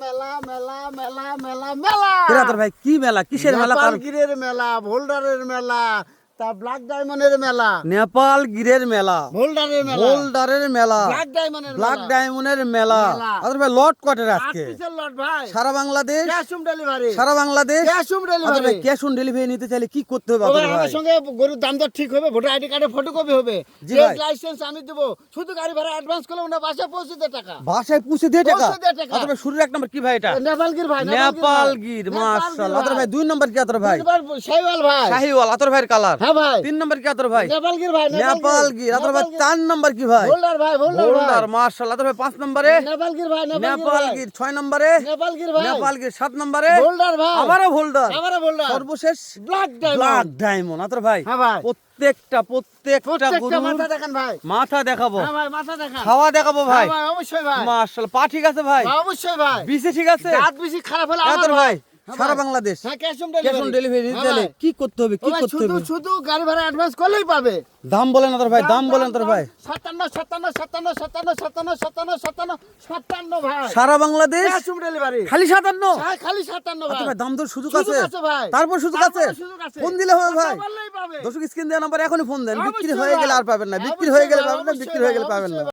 মেলা মেলা মেলা মেলা মেলা তোর ভাই কি মেলা, কিসের মেলা? নেপালগিরের মেলা, ভোল্ডারের মেলা, তা ব্ল্যাক ডায়মন্ডের মেলা, নেপাল গিরের মেলা, ভোল্ডারের মেলা, বোল্ডারের মেলা, ব্ল্যাক ডায়মন্ডের ব্ল্যাক মেলা, ডায়মন্ডের মেলা। মেলা। তোর ভাই লট কটের আজকে 8 পিসের লট ভাই, সারা বাংলাদেশ, ক্যাশ অন ডেলিভারি, সারা Bangladesh cash on delivery. Cash on delivery নিতে চাইলে কি করতে হবে ও ভাই, তোর ভাই? আমার সঙ্গে গরুর দাম দর ঠিক হবে, ভোটার আইডি কার্ডে ফটোকপি হবে, জি ট্রেড ভাই। লাইসেন্স আমি দেবো, শুধু গাড়ি ভাড়া অ্যাডভান্স করলে ওনা বাসায় পৌঁছে দে টাকা। বাসায় পুষে দিয়ে টাকা? পৌঁছে দিয়ে টাকা। তোর ভাই শুরুর এক নম্বর কি ভাই এটা? নেপালগির ভাই, নেপাল গির, মাশাআল্লাহ। তোর ভাই দুই নম্বর কি তোর ভাই? শাহিওয়াল ভাই, শাহিওয়াল। তোর ভাইয়ের কালার। হ্যাঁ ভাই, তিন নম্বর কি তোর ভাই? নেপালগির ভাই, নেপাল গির। তোর ভাই চার নম্বর কি ভাই? ভোল্ডার ভাই, ভোল্ডার বোল্ডার, ভাই, মাশাআল্লাহ। তোর ভাই পাঁচ নম্বরে নেপালগির ভাই, নেপাল গির, ছয় নম্বরে নেপালগির ভাই, নেপাল গির, সাত নম্বরে ভোল্ডার ভাই, আবারও বোল্ডার, আবারও ভোল্ডার, সর্বশেষ ব্ল্যাক ব্ল্যাক ডায়মন্ড। ডায়মন্ড। তোর ভাই হ্যাঁ ভাই, প্রত্যেকটা প্রত্যেকটা গরুর মাথা দেখান ভাই, মাথা দেখাবো, হ্যাঁ ভাই, মাথা দেখান, খাওয়া দেখাবো ভাই। হ্যাঁ ভাই, অবশ্যই ভাই, মাশাআল্লাহ। পা ঠিক আছে ভাই? অবশ্যই ভাই, বিসি ঠিক আছে? দাঁত বেশি খারাপ হলে হ্যাঁ আমার তোর ভাই হ্যাঁ সারা ভাই। বাংলাদেশ হ্যাঁ, cash on cash on delivery নিতে চাইলে কি করতে হবে, কি করতে শুধু হবে? শুধু গাড়ি ভাড়া অ্যাডভান্স করলেই পাবে। দাম বলেন না তোর ভাই, দাম বলেন তোর ভাই। 57 57 57 57 57 57 57 57 ভাই, সারা বাংলাদেশ ক্যাশ অন ডেলিভারি, খালি 57? হ্যাঁ, খালি 57 তোর ভাই, ভাই দাম দর সুযোগ সুযোগ আছে? আছে ভাই, তারপর সুযোগ আছে? তারপরে সুযোগ আছে। ফোন দিলে হবে ভাই? কথা বললেই পাবে। দর্শক স্ক্রিন দেওয়া নাম্বার এখনই ফোন দেন। বিক্রি অবশ্যই হয়ে গেলে ভাই। আর পাবেন না, বিক্রি অবশ্যই হয়ে গেলে ভাই, পাবেন না, অবশ্যই বিক্রি হয়ে ভাই, গেলে পাবেন না। অবশ্যই